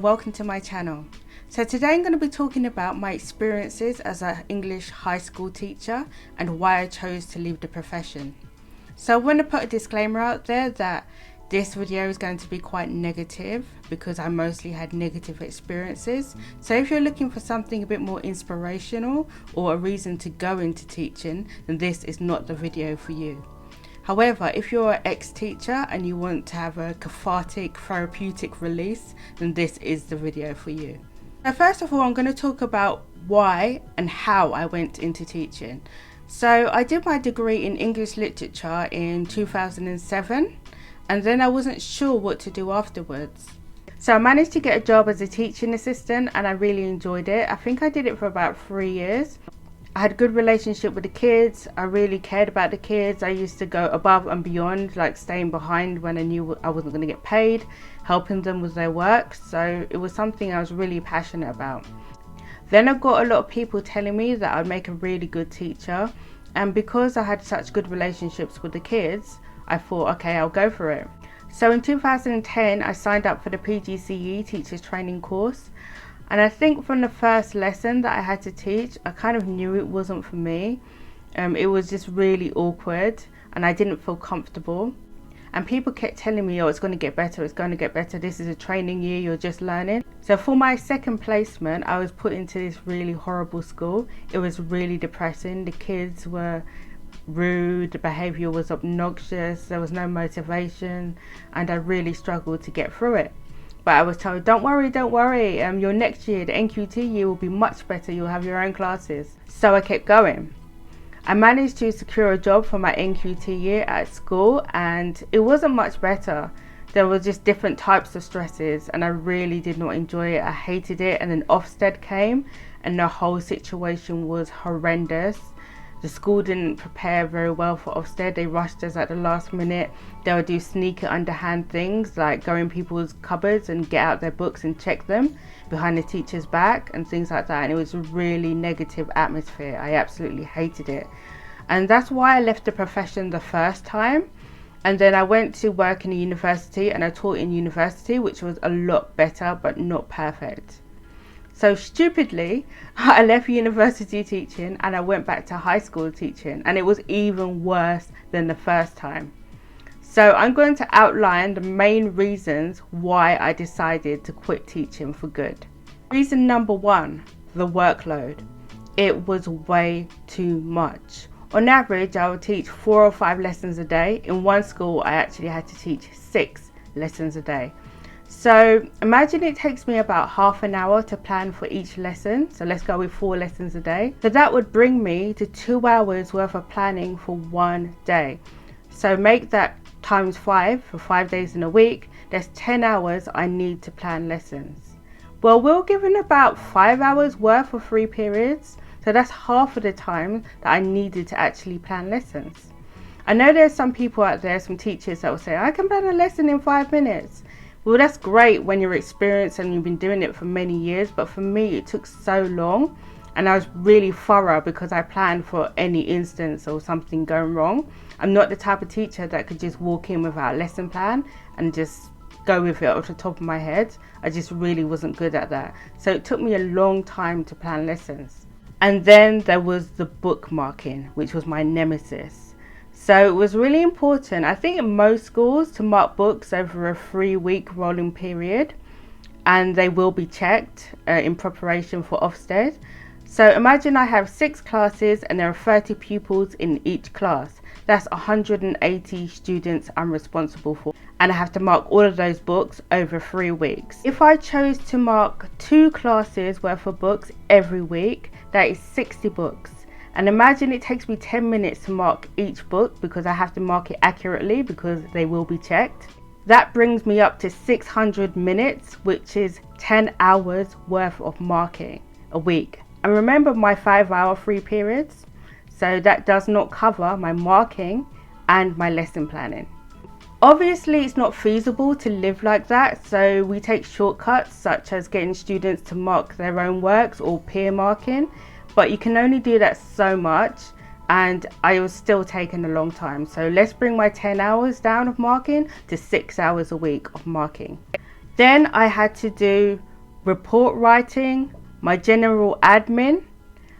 and welcome to my channel. So today I'm going to be talking about my experiences as an English high school teacher and why I chose to leave the profession. So I want to put a disclaimer out there that this video is going to be quite negative because I mostly had negative experiences. So if you're looking for something a bit more inspirational or a reason to go into teaching, then this is not the video for you. However, if you're an ex-teacher and you want to have a cathartic, therapeutic release, then this is the video for you. Now, first of all, I'm going to talk about why and how I went into teaching. So I did my degree in English literature in 2007, and then I wasn't sure what to do afterwards. So I managed to get a job as a teaching assistant and I really enjoyed it. I think I did it for about 3 years. I had a good relationship with the kids. I really cared about the kids. I used to go above and beyond, like staying behind when I knew I wasn't going to get paid, helping them with their work. So it was something I was really passionate about. Then I got a lot of people telling me that I'd make a really good teacher. And because I had such good relationships with the kids, I thought, okay, I'll go for it. So in 2010, I signed up for the PGCE teachers training course. And I think from the first lesson that I had to teach, I kind of knew it wasn't for me. It was just really awkward and I didn't feel comfortable. And people kept telling me, oh, it's going to get better, it's going to get better. This is a training year, you're just learning. So for my second placement, I was put into this really horrible school. It was really depressing. The kids were rude, the behaviour was obnoxious, there was no motivation, and I really struggled to get through it. But I was told, don't worry, your next year, the NQT year will be much better, you'll have your own classes. So I kept going. I managed to secure a job for my NQT year at school and it wasn't much better. There were just different types of stresses and I really did not enjoy it. I hated it, and then Ofsted came and the whole situation was horrendous. The school didn't prepare very well for Ofsted. They rushed us at the last minute. They would do sneaky underhand things like go in people's cupboards and get out their books and check them behind the teacher's back and things like that. And it was a really negative atmosphere. I absolutely hated it. And that's why I left the profession the first time. And then I went to work in a university and I taught in university, which was a lot better, but not perfect. So stupidly, I left university teaching and I went back to high school teaching, and it was even worse than the first time. So I'm going to outline the main reasons why I decided to quit teaching for good. Reason number one, the workload. It was way too much. On average, I would teach 4 or 5 lessons a day. In one school, I actually had to teach 6 lessons a day. So imagine it takes me about half an hour to plan for each lesson. So let's go with 4 lessons a day. So that would bring me to 2 hours worth of planning for one day. So make that times 5 for 5 days in a week. There's 10 hours I need to plan lessons. Well, we're given about 5 hours worth of 3 periods. So that's half of the time that I needed to actually plan lessons. I know there's some people out there, some teachers that will say, I can plan a lesson in 5 minutes. Well, that's great when you're experienced and you've been doing it for many years, but for me it took so long and I was really thorough because I planned for any instance or something going wrong. I'm not the type of teacher that could just walk in without a lesson plan and just go with it off the top of my head. I just really wasn't good at that. So it took me a long time to plan lessons. And then there was the bookmarking, which was my nemesis. So it was really important, I think in most schools, to mark books over a 3-week rolling period, and they will be checked in preparation for Ofsted. So imagine I have 6 classes and there are 30 pupils in each class. That's 180 students I'm responsible for, and I have to mark all of those books over 3 weeks. If I chose to mark 2 classes worth of books every week, that is 60 books. And imagine it takes me 10 minutes to mark each book because I have to mark it accurately because they will be checked. That brings me up to 600 minutes, which is 10 hours worth of marking a week. And remember my 5-hour 3 periods? So that does not cover my marking and my lesson planning. Obviously, it's not feasible to live like that, so we take shortcuts such as getting students to mark their own works or peer marking. But you can only do that so much, and I was still taking a long time. So let's bring my 10 hours down of marking to 6 hours a week of marking. Then I had to do report writing, my general admin,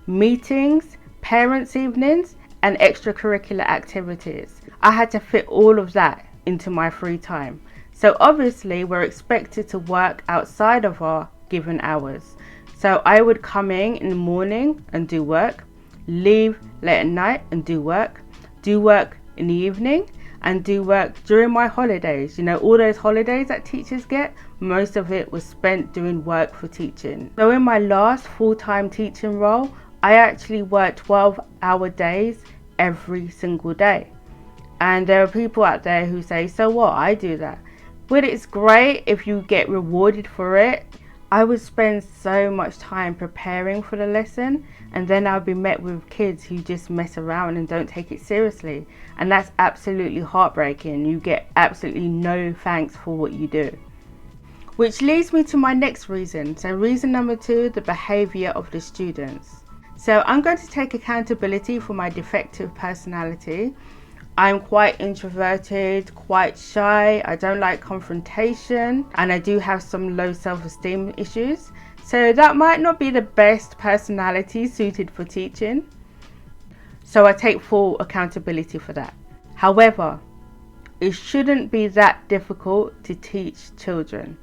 meetings, parents' evenings, and extracurricular activities. I had to fit all of that into my free time. So obviously we're expected to work outside of our given hours. So I would come in the morning and do work, leave late at night and do work in the evening, and do work during my holidays. You know, all those holidays that teachers get, most of it was spent doing work for teaching. So in my last full-time teaching role, I actually worked 12-hour days every single day. And there are people out there who say, so what, I do that. Well, it's great if you get rewarded for it. I would spend so much time preparing for the lesson, and then I'll be met with kids who just mess around and don't take it seriously. And that's absolutely heartbreaking. You get absolutely no thanks for what you do. Which leads me to my next reason. So reason number 2, the behavior of the students. So I'm going to take accountability for my defective personality. I'm quite introverted, quite shy, I don't like confrontation, and I do have some low self-esteem issues. So that might not be the best personality suited for teaching. So I take full accountability for that. However, it shouldn't be that difficult to teach children.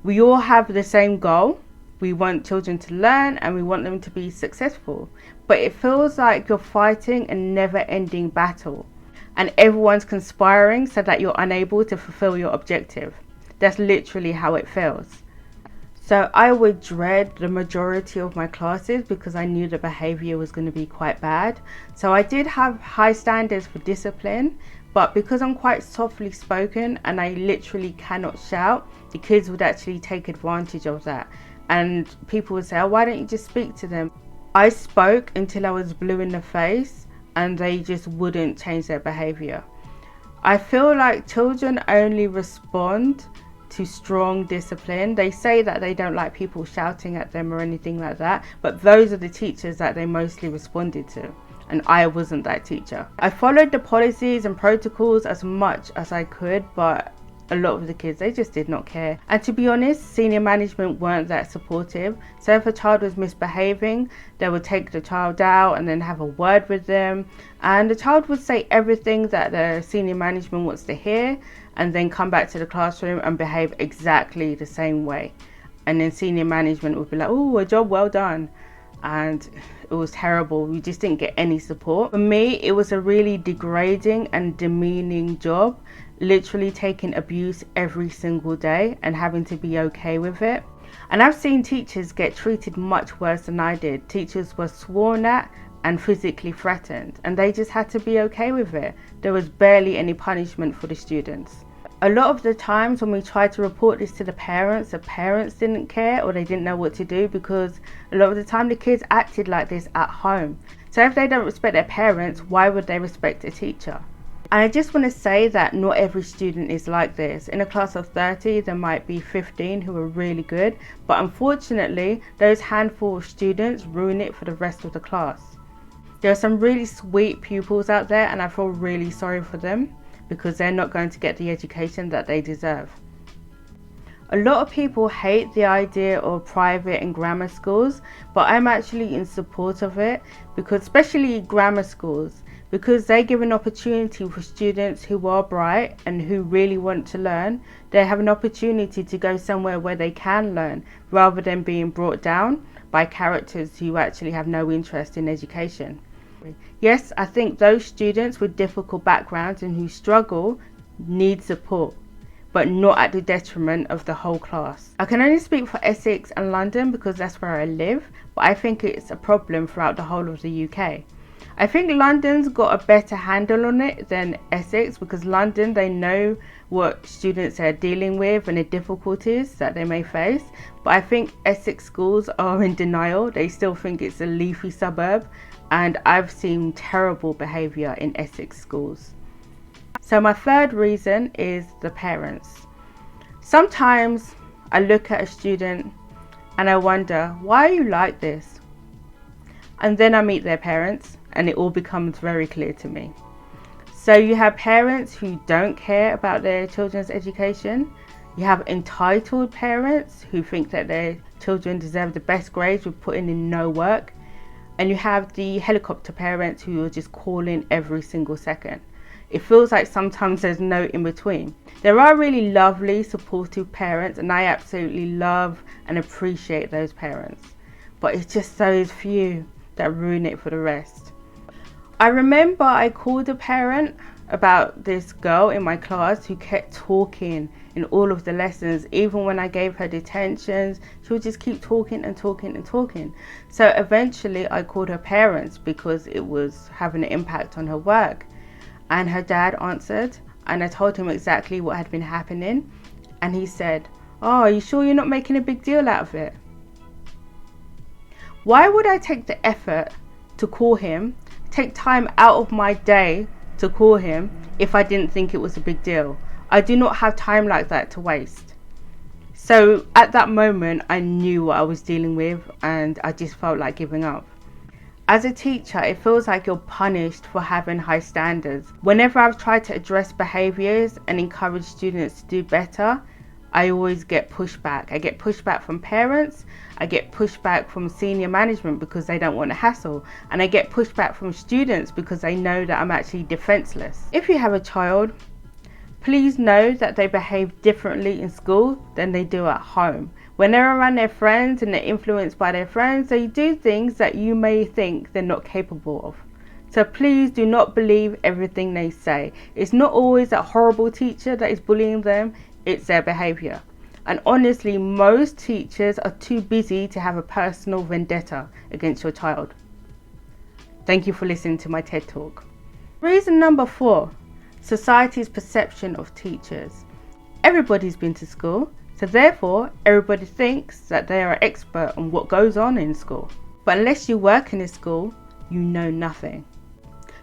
We all have the same goal. We want children to learn and we want them to be successful. But it feels like you're fighting a never-ending battle, and everyone's conspiring so that you're unable to fulfill your objective. That's literally how it feels. So I would dread the majority of my classes because I knew the behavior was going to be quite bad. So I did have high standards for discipline, but because I'm quite softly spoken and I literally cannot shout, the kids would actually take advantage of that. And people would say, oh, why don't you just speak to them? I spoke until I was blue in the face, and they just wouldn't change their behavior. I feel like children only respond to strong discipline. They say that they don't like people shouting at them or anything like that, but those are the teachers that they mostly responded to, and I wasn't that teacher. I followed the policies and protocols as much as I could, but a lot of the kids, they just did not care. And to be honest, senior management weren't that supportive. So if a child was misbehaving, they would take the child out and then have a word with them, and the child would say everything that the senior management wants to hear, and then come back to the classroom and behave exactly the same way. And then senior management would be like, oh, a job well done. And it was terrible. We just didn't get any support. For me, it was a really degrading and demeaning job, literally taking abuse every single day and having to be okay with it. And I've seen teachers get treated much worse than I did. Teachers were sworn at and physically threatened, and they just had to be okay with it. There was barely any punishment for the students. A lot of the times when we tried to report this to the parents didn't care, or they didn't know what to do, because a lot of the time the kids acted like this at home. So if they don't respect their parents, why would they respect a teacher? And I just want to say that not every student is like this. In a class of 30, there might be 15 who are really good, but unfortunately, those handful of students ruin it for the rest of the class. There are some really sweet pupils out there, and I feel really sorry for them because they're not going to get the education that they deserve. A lot of people hate the idea of private and grammar schools, but I'm actually in support of it, because especially grammar schools, because they give an opportunity for students who are bright and who really want to learn. They have an opportunity to go somewhere where they can learn, rather than being brought down by characters who actually have no interest in education. Yes, I think those students with difficult backgrounds and who struggle need support, but not at the detriment of the whole class. I can only speak for Essex and London because that's where I live, but I think it's a problem throughout the whole of the UK. I think London's got a better handle on it than Essex, because London, they know what students are dealing with and the difficulties that they may face. But I think Essex schools are in denial. They still think it's a leafy suburb, and I've seen terrible behaviour in Essex schools. So my third reason is the parents. Sometimes I look at a student and I wonder, why are you like this? And then I meet their parents and it all becomes very clear to me. So you have parents who don't care about their children's education. You have entitled parents who think that their children deserve the best grades with putting in no work. And you have the helicopter parents who are just calling every single second. It feels like sometimes there's no in between. There are really lovely, supportive parents, and I absolutely love and appreciate those parents. But it's just those few that ruin it for the rest. I remember I called a parent about this girl in my class who kept talking in all of the lessons. Even when I gave her detentions, she would just keep talking and talking and talking. So eventually I called her parents because it was having an impact on her work. And her dad answered, and I told him exactly what had been happening. And he said, "Oh, are you sure you're not making a big deal out of it?" Why would I take the effort to call him, take time out of my day to call him if I didn't think it was a big deal? I do not have time like that to waste. So at that moment, I knew what I was dealing with and I just felt like giving up. As a teacher, it feels like you're punished for having high standards. Whenever I've tried to address behaviours and encourage students to do better, I always get pushback. I get pushback from parents, I get pushback from senior management because they don't want to hassle, and I get pushback from students because they know that I'm actually defenseless. If you have a child, please know that they behave differently in school than they do at home. When they're around their friends and they're influenced by their friends, they do things that you may think they're not capable of. So please do not believe everything they say. It's not always that horrible teacher that is bullying them, it's their behaviour. And honestly, most teachers are too busy to have a personal vendetta against your child. Thank you for listening to my TED Talk. Reason number 4, society's perception of teachers. Everybody's been to school, so therefore everybody thinks that they are an expert on what goes on in school. But unless you work in a school, you know nothing.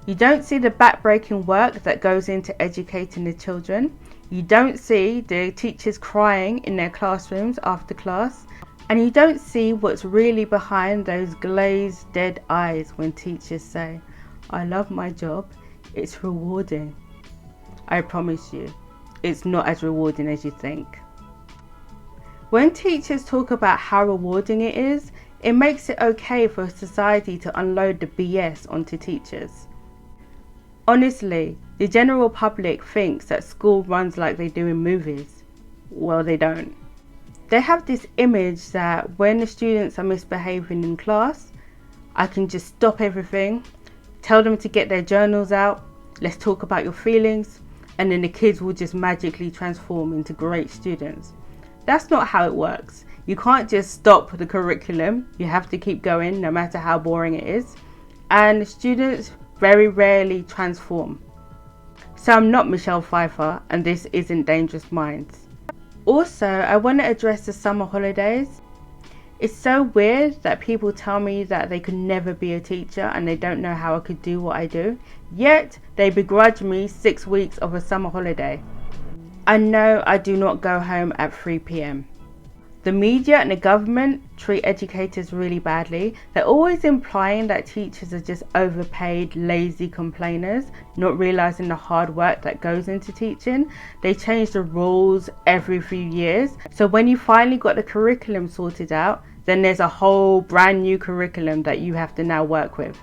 You don't see the back-breaking work that goes into educating the children. You don't see the teachers crying in their classrooms after class. And you don't see what's really behind those glazed, dead eyes when teachers say, "I love my job, it's rewarding." I promise you, it's not as rewarding as you think. When teachers talk about how rewarding it is, it makes it okay for society to unload the BS onto teachers. Honestly, the general public thinks that school runs like they do in movies. Well, they don't. They have this image that when the students are misbehaving in class, I can just stop everything, tell them to get their journals out, let's talk about your feelings, and then the kids will just magically transform into great students. That's not how it works. You can't just stop the curriculum. You have to keep going no matter how boring it is. And students very rarely transform. So I'm not Michelle Pfeiffer and this isn't Dangerous Minds. Also, I want to address the summer holidays. It's so weird that people tell me that they could never be a teacher and they don't know how I could do what I do. Yet they begrudge me 6 weeks of a summer holiday. I know I do not go home at 3 p.m. The media and the government treat educators really badly. They're always implying that teachers are just overpaid, lazy complainers, not realizing the hard work that goes into teaching. They change the rules every few years. So when you finally got the curriculum sorted out, then there's a whole brand new curriculum that you have to now work with.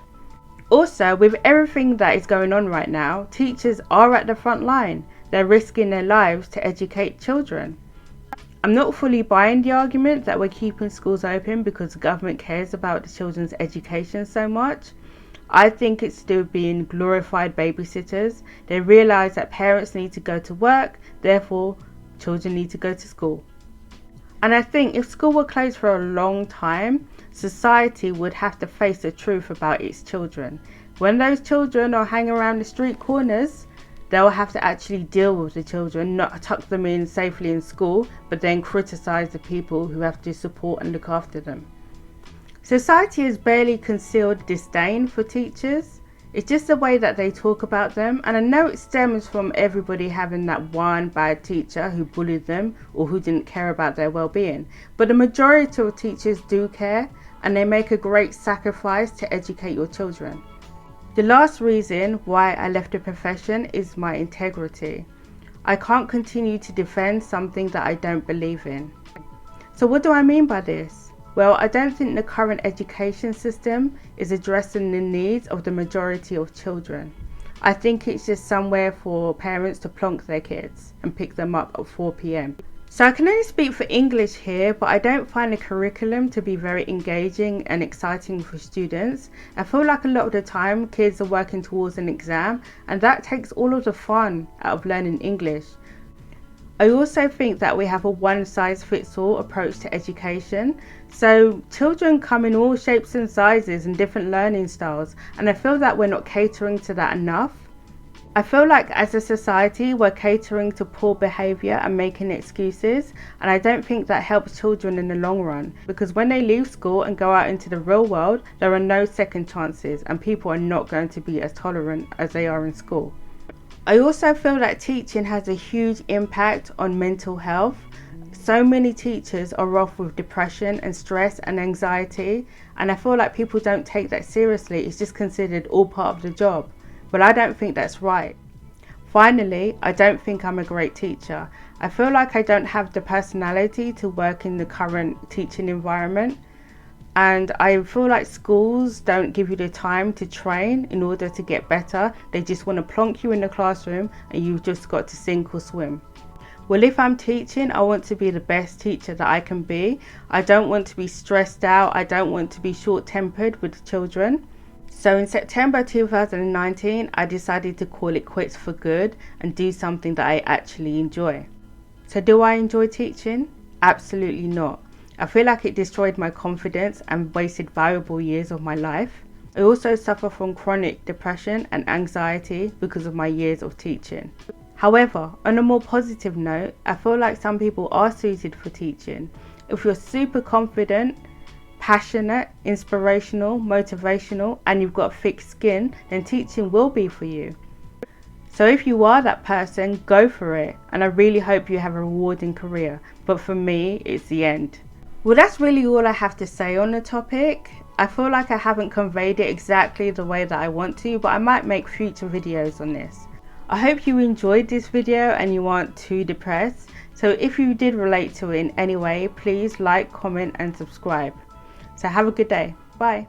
Also, with everything that is going on right now, teachers are at the front line. They're risking their lives to educate children. I'm not fully buying the argument that we're keeping schools open because the government cares about the children's education so much. I think it's still being glorified babysitters. They realise that parents need to go to work, therefore children need to go to school. And I think if school were closed for a long time, society would have to face the truth about its children. When those children are hanging around the street corners, they'll have to actually deal with the children, not tuck them in safely in school, but then criticise the people who have to support and look after them. Society has barely concealed disdain for teachers. It's just the way that they talk about them, and I know it stems from everybody having that one bad teacher who bullied them or who didn't care about their well-being. But the majority of teachers do care, and they make a great sacrifice to educate your children. The last reason why I left the profession is my integrity. I can't continue to defend something that I don't believe in. So what do I mean by this? Well, I don't think the current education system is addressing the needs of the majority of children. I think it's just somewhere for parents to plonk their kids and pick them up at 4 p.m. So I can only speak for English here, but I don't find the curriculum to be very engaging and exciting for students. I feel like a lot of the time kids are working towards an exam, and that takes all of the fun out of learning English. I also think that we have a one-size-fits-all approach to education. So children come in all shapes and sizes and different learning styles, and I feel that we're not catering to that enough. I feel like as a society we're catering to poor behaviour and making excuses, and I don't think that helps children in the long run, because when they leave school and go out into the real world, there are no second chances and people are not going to be as tolerant as they are in school. I also feel that teaching has a huge impact on mental health. So many teachers are off with depression and stress and anxiety, and I feel like people don't take that seriously. It's just considered all part of the job, but I don't think that's right. Finally, I don't think I'm a great teacher. I feel like I don't have the personality to work in the current teaching environment. And I feel like schools don't give you the time to train in order to get better. They just want to plonk you in the classroom and you've just got to sink or swim. Well, if I'm teaching, I want to be the best teacher that I can be. I don't want to be stressed out. I don't want to be short-tempered with the children. So in September 2019, I decided to call it quits for good and do something that I actually enjoy. So do I enjoy teaching? Absolutely not. I feel like it destroyed my confidence and wasted valuable years of my life. I also suffer from chronic depression and anxiety because of my years of teaching. However, on a more positive note, I feel like some people are suited for teaching. If you're super confident, passionate, inspirational, motivational, and you've got thick skin, then teaching will be for you. So if you are that person, go for it. And I really hope you have a rewarding career. But for me, it's the end. Well, that's really all I have to say on the topic. I feel like I haven't conveyed it exactly the way that I want to, but I might make future videos on this. I hope you enjoyed this video and you aren't too depressed. So if you did relate to it in any way, please like, comment and subscribe. So have a good day. Bye.